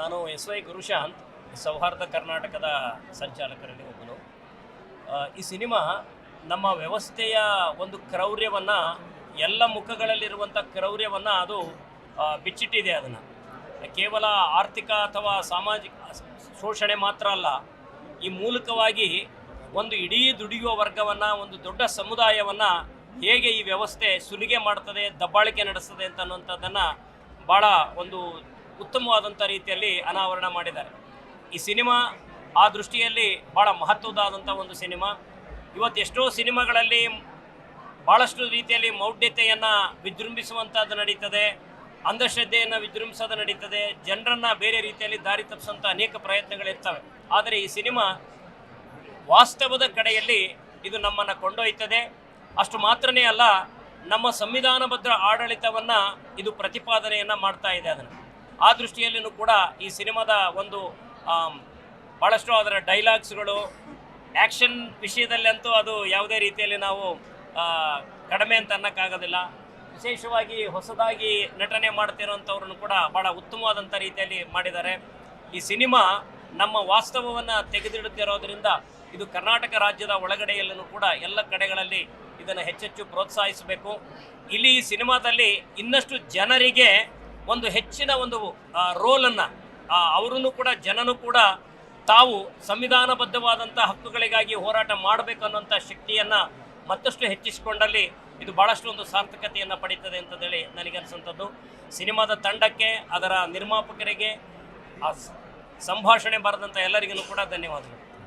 ನಾನು SY ಗುರುಶಾಂತ್, ಸೌಹಾರ್ದ ಕರ್ನಾಟಕದ ಸಂಚಾಲಕರಲ್ಲಿ ಒಬ್ಬನು. ಈ ಸಿನಿಮಾ ನಮ್ಮ ವ್ಯವಸ್ಥೆಯ ಒಂದು ಕ್ರೌರ್ಯವನ್ನು, ಎಲ್ಲ ಮುಖಗಳಲ್ಲಿರುವಂಥ ಕ್ರೌರ್ಯವನ್ನು ಅದು ಬಿಚ್ಚಿಟ್ಟಿದೆ. ಅದನ್ನು ಕೇವಲ ಆರ್ಥಿಕ ಅಥವಾ ಸಾಮಾಜಿಕ ಶೋಷಣೆ ಮಾತ್ರ ಅಲ್ಲ, ಈ ಮೂಲಕವಾಗಿ ಒಂದು ಇಡೀ ದುಡಿಯುವ ವರ್ಗವನ್ನು, ಒಂದು ದೊಡ್ಡ ಸಮುದಾಯವನ್ನು ಹೇಗೆ ಈ ವ್ಯವಸ್ಥೆ ಸುಲಿಗೆ ಮಾಡ್ತದೆ, ದಬ್ಬಾಳಿಕೆ ನಡೆಸ್ತದೆ ಅಂತನ್ನುವಂಥದ್ದನ್ನು ಭಾಳ ಒಂದು ಉತ್ತಮವಾದಂಥ ರೀತಿಯಲ್ಲಿ ಅನಾವರಣ ಮಾಡಿದ್ದಾರೆ. ಈ ಸಿನಿಮಾ ಆ ದೃಷ್ಟಿಯಲ್ಲಿ ಭಾಳ ಮಹತ್ವದಾದಂಥ ಒಂದು ಸಿನಿಮಾ. ಇವತ್ತು ಎಷ್ಟೋ ಸಿನಿಮಾಗಳಲ್ಲಿ ಭಾಳಷ್ಟು ರೀತಿಯಲ್ಲಿ ಮೌಢ್ಯತೆಯನ್ನು ವಿಜೃಂಭಿಸುವಂಥದ್ದು ನಡೀತದೆ, ಅಂಧಶ್ರದ್ಧೆಯನ್ನು ವಿಜೃಂಭಿಸೋದು ನಡೀತದೆ, ಜನರನ್ನು ಬೇರೆ ರೀತಿಯಲ್ಲಿ ದಾರಿ ತಪ್ಪಿಸುವಂಥ ಅನೇಕ ಪ್ರಯತ್ನಗಳಿರ್ತವೆ. ಆದರೆ ಈ ಸಿನಿಮಾ ವಾಸ್ತವದ ಕಡೆಯಲ್ಲಿ ಇದು ನಮ್ಮನ್ನು ಕೊಂಡೊಯ್ತದೆ. ಅಷ್ಟು ಮಾತ್ರನೇ ಅಲ್ಲ, ನಮ್ಮ ಸಂವಿಧಾನಬದ್ಧ ಆಡಳಿತವನ್ನು ಇದು ಪ್ರತಿಪಾದನೆಯನ್ನು ಮಾಡ್ತಾ ಇದೆ. ಅದನ್ನು ಆ ದೃಷ್ಟಿಯಲ್ಲಿಯೂ ಕೂಡ ಈ ಸಿನಿಮಾದ ಒಂದು ಭಾಳಷ್ಟು ಅದರ ಡೈಲಾಗ್ಸ್ಗಳು, ಆ್ಯಕ್ಷನ್ ವಿಷಯದಲ್ಲಂತೂ ಅದು ಯಾವುದೇ ರೀತಿಯಲ್ಲಿ ನಾವು ಕಡಿಮೆ ಅಂತ ಅನ್ನೋಕ್ಕಾಗೋದಿಲ್ಲ. ವಿಶೇಷವಾಗಿ ಹೊಸದಾಗಿ ನಟನೆ ಮಾಡ್ತಿರೋಂಥವ್ರನ್ನು ಕೂಡ ಭಾಳ ಉತ್ತಮವಾದಂಥ ರೀತಿಯಲ್ಲಿ ಮಾಡಿದ್ದಾರೆ. ಈ ಸಿನಿಮಾ ನಮ್ಮ ವಾಸ್ತವವನ್ನು ತೆಗೆದಿಡುತ್ತಿರೋದ್ರಿಂದ ಇದು ಕರ್ನಾಟಕ ರಾಜ್ಯದ ಒಳಗಡೆಯಲ್ಲೂ ಕೂಡ ಎಲ್ಲ ಕಡೆಗಳಲ್ಲಿ ಇದನ್ನು ಹೆಚ್ಚೆಚ್ಚು ಪ್ರೋತ್ಸಾಹಿಸಬೇಕು. ಇಲ್ಲಿ ಈ ಸಿನಿಮಾದಲ್ಲಿ ಇನ್ನಷ್ಟು ಜನರಿಗೆ ಒಂದು ಹೆಚ್ಚಿನ ಒಂದು ರೋಲನ್ನು, ಅವರೂ ಕೂಡ ಜನನೂ ಕೂಡ ತಾವು ಸಂವಿಧಾನಬದ್ಧವಾದಂಥ ಹಕ್ಕುಗಳಿಗಾಗಿ ಹೋರಾಟ ಮಾಡಬೇಕು ಅನ್ನೋಂಥ ಶಕ್ತಿಯನ್ನು ಮತ್ತಷ್ಟು ಹೆಚ್ಚಿಸಿಕೊಂಡಲ್ಲಿ ಇದು ಭಾಳಷ್ಟು ಒಂದು ಸಾರ್ಥಕತೆಯನ್ನು ಪಡೀತದೆ ಅಂತೇಳಿ ನನಗನ್ನಿಸುವಂಥದ್ದು. ಸಿನಿಮಾದ ತಂಡಕ್ಕೆ, ಅದರ ನಿರ್ಮಾಪಕರಿಗೆ, ಸಂಭಾಷಣೆ ಬರೆದಂಥ ಎಲ್ಲರಿಗೂ ಕೂಡ ಧನ್ಯವಾದಗಳು.